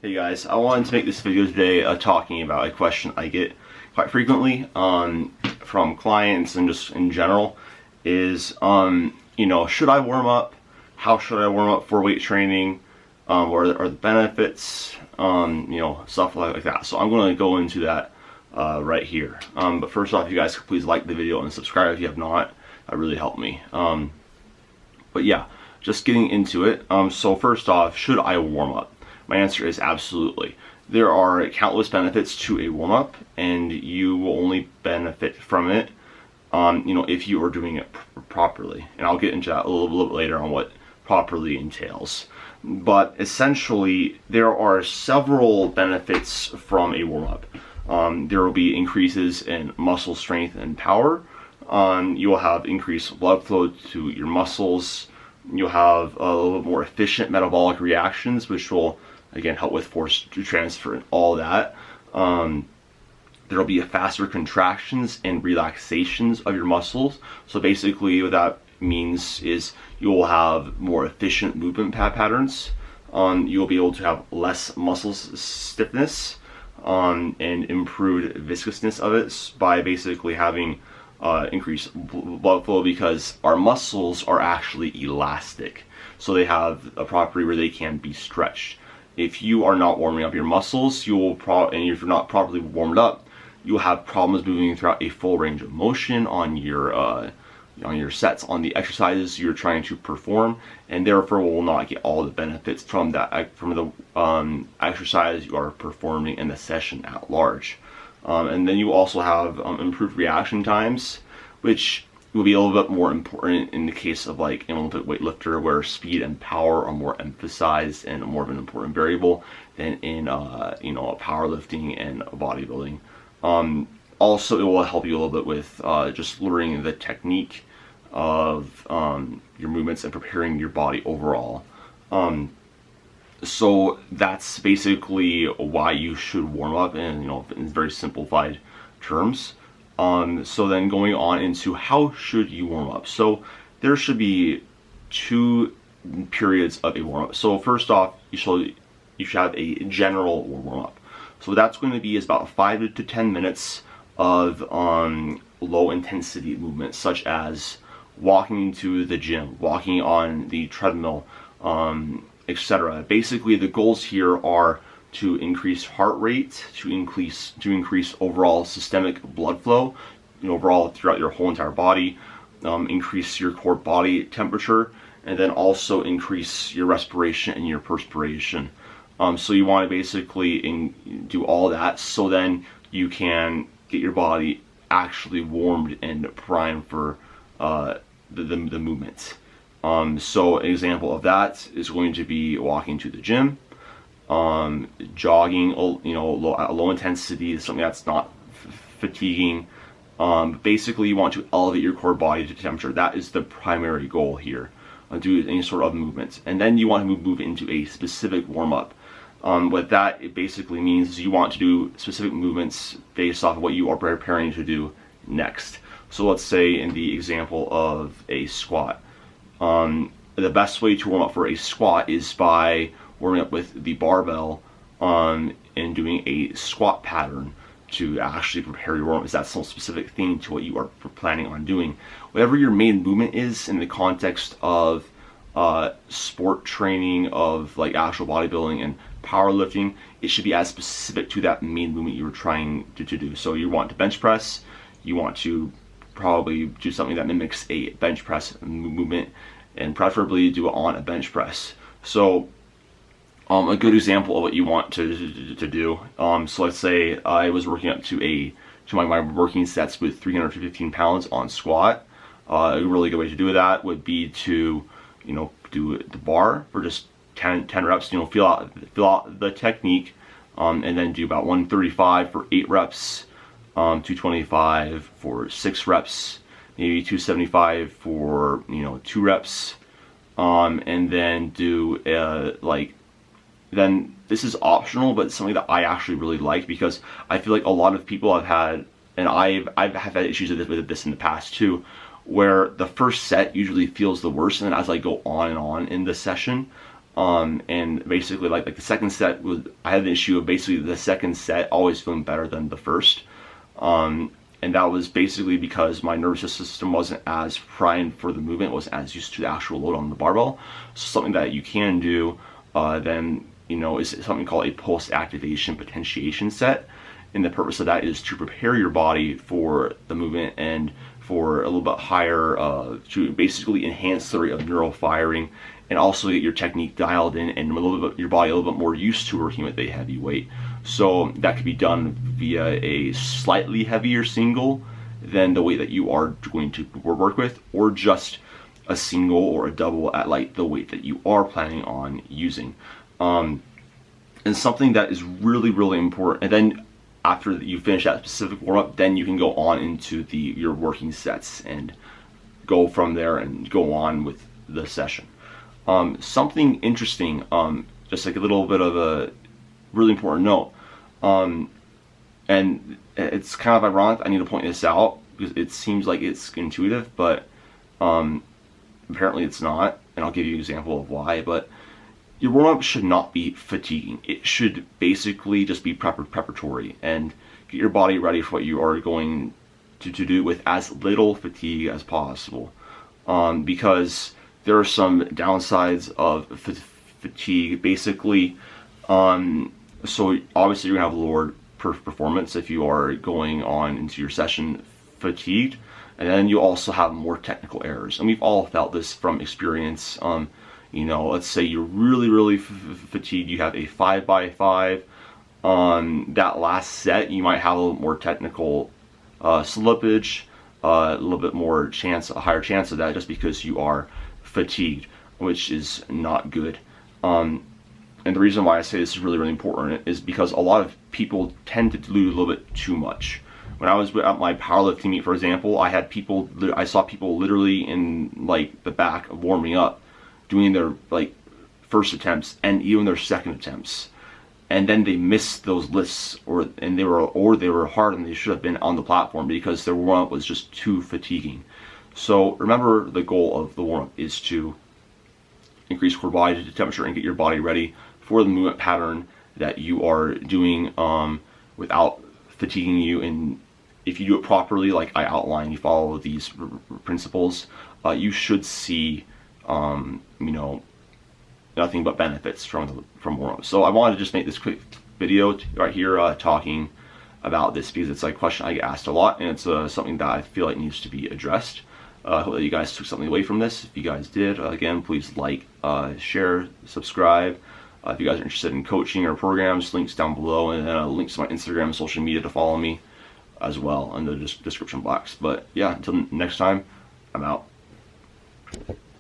Hey guys, I wanted to make this video today talking about a question I get quite frequently from clients and just in general is, should I warm up? How should I warm up for weight training? What are the benefits? Stuff like that. So I'm going to go into that right here. But first off, you guys please like the video and subscribe if you have not. That really helped me. But yeah, just getting into it. So first off, should I warm up? My answer is absolutely. There are countless benefits to a warm-up, and you will only benefit from it, if you are doing it properly. And I'll get into that a little bit later on what properly entails. But essentially, there are several benefits from a warm-up. There will be increases in muscle strength and power. You will have increased blood flow to your muscles. You'll have a little bit more efficient metabolic reactions, which will again help with force transfer and all that. There will be a faster contractions and relaxations of your muscles. So basically what that means is you will have more efficient movement patterns. You will be able to have less muscle stiffness and improved viscousness of it by basically having increased blood flow, because our muscles are actually elastic. So they have a property where they can be stretched. If you are not warming up your muscles, and if you're not properly warmed up, you'll have problems moving throughout a full range of motion on your sets, on the exercises you're trying to perform, and therefore will not get all the benefits from the exercise you are performing in the session at large. And then you also have improved reaction times, which will be a little bit more important in the case of like an Olympic weightlifter, where speed and power are more emphasized and more of an important variable than in powerlifting and bodybuilding. Also, it will help you a little bit with just learning the technique of your movements and preparing your body overall. So that's basically why you should warm up, and in very simplified terms. So then going on into how should you warm up. So there should be two periods of a warm up. So first off, you should have a general warm up. So that's going to be about 5 to 10 minutes of low intensity movements, such as walking to the gym, walking on the treadmill, etc. Basically, the goals here are to increase heart rate, to increase overall systemic blood flow, overall throughout your whole entire body, increase your core body temperature, and then also increase your respiration and your perspiration. So you want to basically do all that, so then you can get your body actually warmed and primed for the movement. So an example of that is going to be walking to the gym, jogging, at low intensity, something that's not fatiguing. Basically, you want to elevate your core body to temperature. That is the primary goal here. Do any sort of movement, and then you want to move into a specific warm up. What that it basically means is you want to do specific movements based off of what you are preparing to do next. So let's say in the example of a squat, the best way to warm up for a squat is by warming up with the barbell and doing a squat pattern to actually prepare your warm-up. Is that some specific thing to what you are planning on doing? Whatever your main movement is in the context of sport training, of like actual bodybuilding and powerlifting, it should be as specific to that main movement you were trying to do. So you want to bench press, you want to probably do something that mimics a bench press movement, and preferably do it on a bench press. So a good example of what you want to do. So let's say I was working up to my working sets with 315 pounds on squat. A really good way to do that would be to do the bar for just 10 reps. Feel out the technique, and then do about 135 for 8 reps, 225 for 6 reps, maybe 275 for 2 reps, and then do then this is optional, but it's something that I actually really like, because I feel like a lot of people have had, and I've had issues with this in the past too, where the first set usually feels the worst, and then as I go on and on in the session, And basically like the second set was, I had an issue of basically the second set always feeling better than the first. And that was basically because my nervous system wasn't as primed for the movement, wasn't as used to the actual load on the barbell. So something that you can do then, you know, is something called a post-activation potentiation set. And the purpose of that is to prepare your body for the movement and for a little bit higher, to basically enhance the rate of neural firing, and also get your technique dialed in and a little bit, your body a little bit more used to working with a heavy weight. So that could be done via a slightly heavier single than the weight that you are going to work with, or just a single or a double at like the weight that you are planning on using. And something that is really, really important, and then after you finish that specific warm-up, then you can go on into your working sets and go from there and go on with the session. Something interesting, just like a little bit of a really important note, and it's kind of ironic, I need to point this out because it seems like it's intuitive, but apparently it's not, and I'll give you an example of why. But your warm-up should not be fatiguing. It should basically just be preparatory and get your body ready for what you are going to do with as little fatigue as possible, because there are some downsides of fatigue. Basically, so obviously you're gonna have lowered performance if you are going on into your session fatigued, and then you also have more technical errors. And we've all felt this from experience. You know, let's say you're really fatigued, you have a 5x5. That last set, you might have a little more technical slippage, a little bit more chance, a higher chance of that, just because you are fatigued, which is not good. And the reason why I say this is really important is because a lot of people tend to do a little bit too much. When I was at my powerlifting meet, for example, I saw people literally in like the back warming up, doing their like first attempts and even their second attempts, and then they missed those lists, or they were hard and they should have been on the platform because their warm-up was just too fatiguing. So remember, the goal of the warm-up is to increase core body temperature and get your body ready for the movement pattern that you are doing, without fatiguing you. And if you do it properly, like I outlined, you follow these principles, you should see, you know, nothing but benefits from warm-up. So I wanted to just make this quick video right here, talking about this, because it's like a question I get asked a lot, and it's something that I feel like needs to be addressed. I hope that you guys took something away from this. If you guys did, again, please like, share, subscribe. If you guys are interested in coaching or programs, links down below, and then links to my Instagram and social media to follow me as well in the description box. But yeah, until next time, I'm out.